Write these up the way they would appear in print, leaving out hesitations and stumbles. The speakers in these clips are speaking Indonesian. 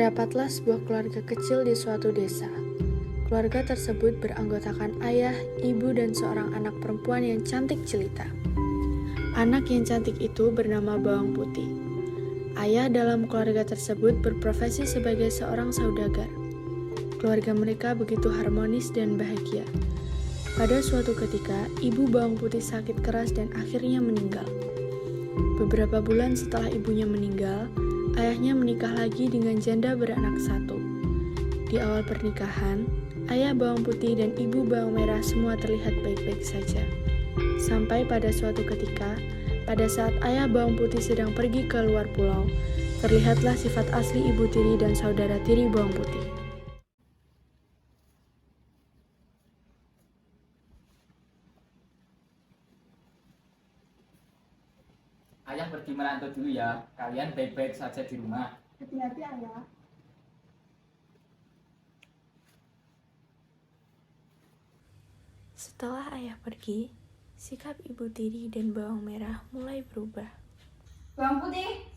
Terdapatlah sebuah keluarga kecil di suatu desa. Keluarga tersebut beranggotakan ayah, ibu, dan seorang anak perempuan yang cantik jelita. Anak yang cantik itu bernama Bawang Putih. Ayah dalam keluarga tersebut berprofesi sebagai seorang saudagar. Keluarga mereka begitu harmonis dan bahagia. Pada suatu ketika, ibu Bawang Putih sakit keras dan akhirnya meninggal. Beberapa bulan setelah ibunya meninggal, ayahnya menikah lagi dengan janda beranak satu. Di awal pernikahan, ayah Bawang Putih dan ibu Bawang Merah semua terlihat baik-baik saja. Sampai pada suatu ketika, pada saat ayah Bawang Putih sedang pergi ke luar pulau, terlihatlah sifat asli ibu tiri dan saudara tiri Bawang Putih. Ayah pergi merantau dulu ya. Kalian baik-baik saja di rumah. Hati-hati ayah. Setelah ayah pergi, sikap ibu tiri dan Bawang Merah mulai berubah. Bawang Putih,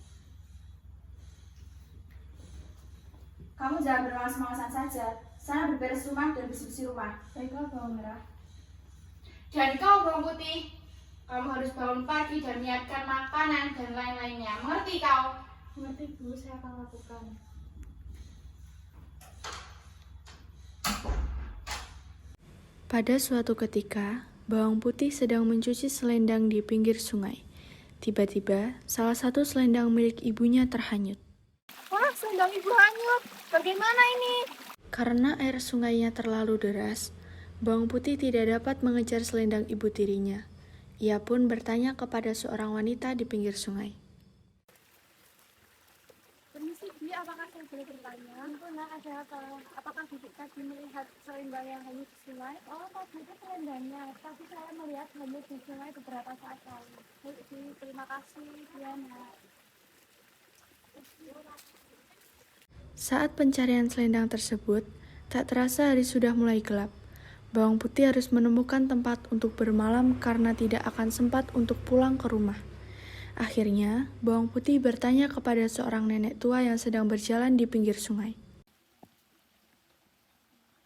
kamu jangan bermalas-malasan saja. Sana berberes rumah dan bersih-bersih rumah. Baiklah Bawang Merah. Dan kau Bawang Putih, kamu harus bangun pagi dan menyiapkan makanan dan lain-lainnya. Mengerti kau? Mengerti Bu, saya akan lakukan. Pada suatu ketika, Bawang Putih sedang mencuci selendang di pinggir sungai. Tiba-tiba, salah satu selendang milik ibunya terhanyut. Wah, selendang ibu hanyut. Bagaimana ini? Karena air sungainya terlalu deras, Bawang Putih tidak dapat mengejar selendang ibu tirinya. Ia pun bertanya kepada seorang wanita di pinggir sungai. Permisi Bi, apakah saya boleh bertanya? Ampun nak, ada apa? Apakah Bibi tadi melihat selendang yang hanyut di sungai? Oh, tadi itu selendangnya. Tapi saya melihat hanyut di sungai beberapa saat lalu. Baik Bi, terima kasih. Ya nak. Saat pencarian selendang tersebut, tak terasa hari sudah mulai gelap. Bawang Putih harus menemukan tempat untuk bermalam karena tidak akan sempat untuk pulang ke rumah. Akhirnya, Bawang Putih bertanya kepada seorang nenek tua yang sedang berjalan di pinggir sungai.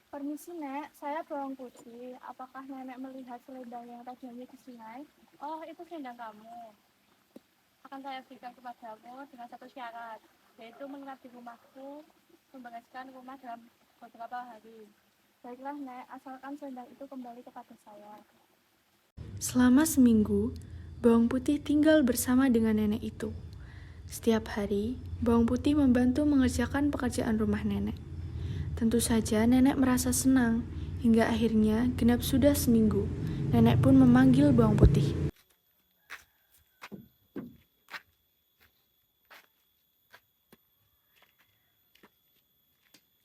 Permisi Nek, saya Bawang Putih. Apakah Nenek melihat selendang yang tadi hanyut di sungai? Oh, itu selendang kamu. Akan saya berikan kepadamu dengan satu syarat, yaitu menginap di rumahku, membereskan rumah dalam beberapa hari. Baiklah Nek, asalkan selendang itu kembali kepada saya. Selama seminggu, Bawang Putih tinggal bersama dengan nenek itu. Setiap hari, Bawang Putih membantu mengerjakan pekerjaan rumah nenek. Tentu saja nenek merasa senang, hingga akhirnya genap sudah seminggu. Nenek pun memanggil Bawang Putih.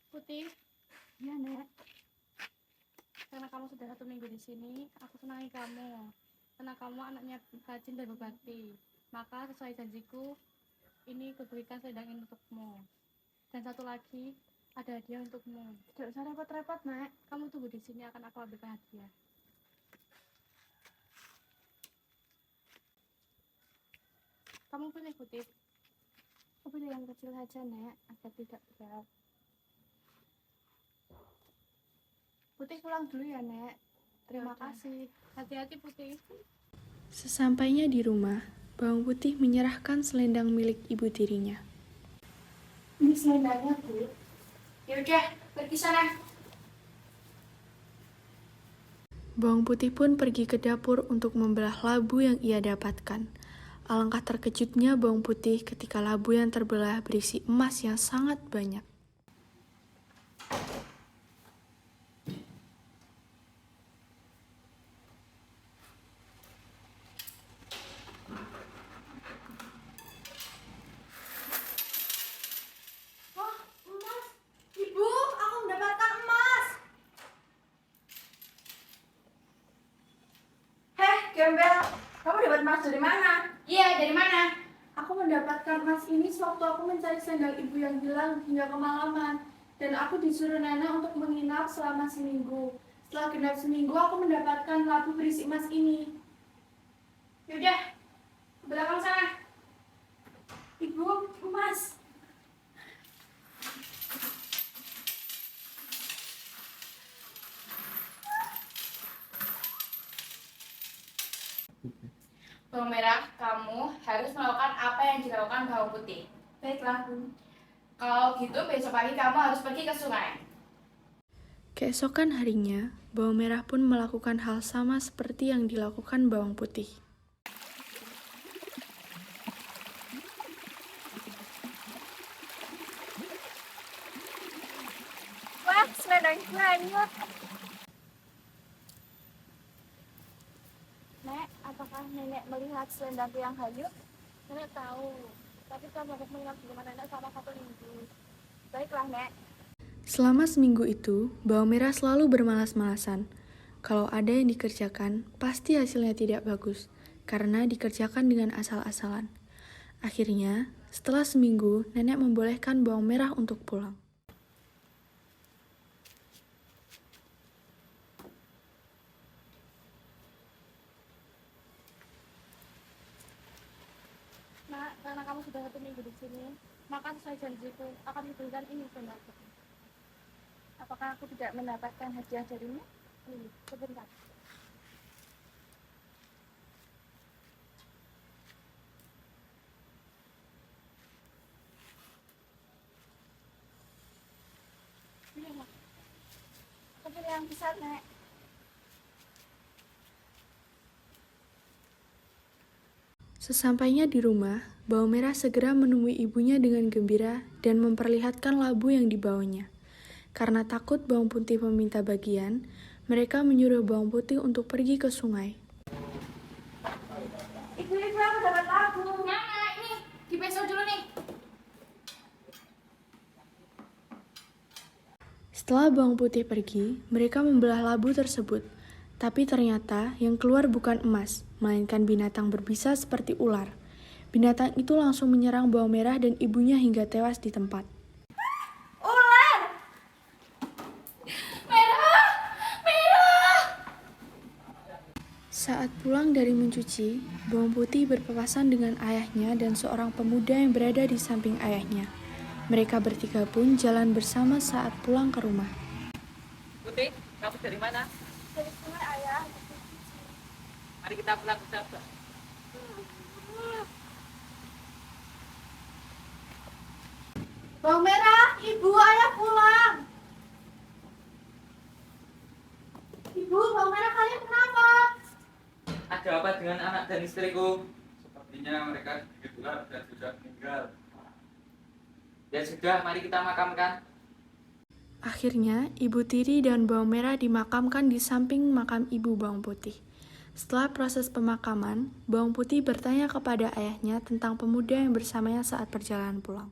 Putih, ya Nek. Karena kamu sudah 1 minggu di sini, aku senangi kamu. Karena kamu anaknya rajin dan berbakti. Maka sesuai janjiku, ini kuberikan selendang ini untukmu. Dan satu lagi, ada hadiah untukmu. Tidak usah repot-repot, Nek. Kamu tunggu di sini, akan aku ambilkan hadiah. Kamu pilih Putih. Aku pilih yang kecil saja, Nek, agar tidak berat. Putih pulang dulu ya, Nek. Terima kasih. Hati-hati, Putih. Sesampainya di rumah, Bawang Putih menyerahkan selendang milik ibu tirinya. Ini selendangnya, Bu. Ya udah, pergi sana. Bawang Putih pun pergi ke dapur untuk membelah labu yang ia dapatkan. Alangkah terkejutnya Bawang Putih ketika labu yang terbelah berisi emas yang sangat banyak. Wah, emas. Ibu, aku mendapatkan emas. Heh, Gembel. Kamu dapat emas dari mana? Iya, dari mana? Aku mendapatkan emas ini sewaktu aku mencari selendang ibu yang hilang hingga kemalaman. Dan aku disuruh nenek untuk menginap selama seminggu. Setelah genap seminggu, aku mendapatkan labu berisi emas ini. Ya udah, ke belakang sana. Ibu, emas. Bawang merah, kamu harus melakukan apa yang dilakukan bawang putih. Baiklah, Bu. Kalau gitu besok pagi kamu harus pergi ke sungai. Keesokan harinya, bawang merah pun melakukan hal sama seperti yang dilakukan bawang putih. Wah, selendang hanyut. Nek, apakah nenek melihat selendangku yang hanyut? Nenek tahu, tapi kamu harus mengingat bagaimana nenek selama 1 minggu. Baiklah, Nek. Selama seminggu itu, bawang merah selalu bermalas-malasan. Kalau ada yang dikerjakan, pasti hasilnya tidak bagus, karena dikerjakan dengan asal-asalan. Akhirnya, setelah seminggu, nenek membolehkan bawang merah untuk pulang. Nak, karena kamu sudah 1 minggu di sini, maka sesuai janjiku akan diberikan ini selendangku. Apakah aku tidak mendapatkan hadiah darimu? Ini, sebentar. Ini, Nek. Aku pilih yang besar, Nek. Sesampainya di rumah, bawang merah segera menemui ibunya dengan gembira dan memperlihatkan labu yang dibawanya. Karena takut bawang putih meminta bagian, mereka menyuruh bawang putih untuk pergi ke sungai. Ibu-ibu, aku dapat labu. Mana ini? Dipeso dulu nih. Setelah bawang putih pergi, mereka membelah labu tersebut. Tapi ternyata yang keluar bukan emas, melainkan binatang berbisa seperti ular. Binatang itu langsung menyerang bawang merah dan ibunya hingga tewas di tempat. Saat pulang dari mencuci, bawang putih berpapasan dengan ayahnya dan seorang pemuda yang berada di samping ayahnya. Mereka bertiga pun jalan bersama saat pulang ke rumah. Putih, kamu dari mana? Dari sungai, Ayah. Mari kita pulang ke sana. Bawang merah, ibu, ayah pulang. Ibu, bawang merah, kalian kenapa? Ada apa dengan anak dan istriku? Sepertinya mereka digigit ular dan sudah meninggal. Ya sudah, mari kita makamkan. Akhirnya, ibu tiri dan bawang merah dimakamkan di samping makam ibu bawang putih. Setelah proses pemakaman, bawang putih bertanya kepada ayahnya tentang pemuda yang bersamanya saat perjalanan pulang.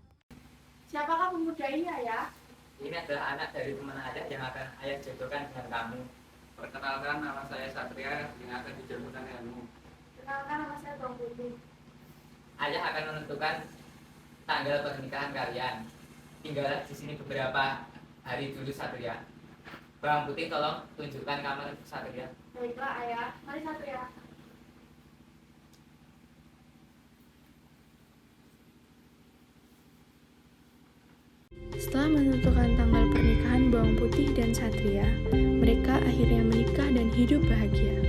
Siapakah pemuda ini, Ayah? Ini adalah anak dari teman ayah yang akan ayah jodohkan dengan kamu. Perkenalkan, nama saya Satria yang akan dijodohkan denganmu. Kenalkan, nama saya Bawang Putih. Ayah akan menentukan tanggal pernikahan kalian. Tinggallah di sini beberapa hari dulu, Satria. Bawang Putih, tolong tunjukkan kamar Satria. Baiklah, Ayah. Mari satu ya. Setelah menentukan tanggal pernikahan bawang putih dan Satria, mereka akhirnya menikah dan hidup bahagia.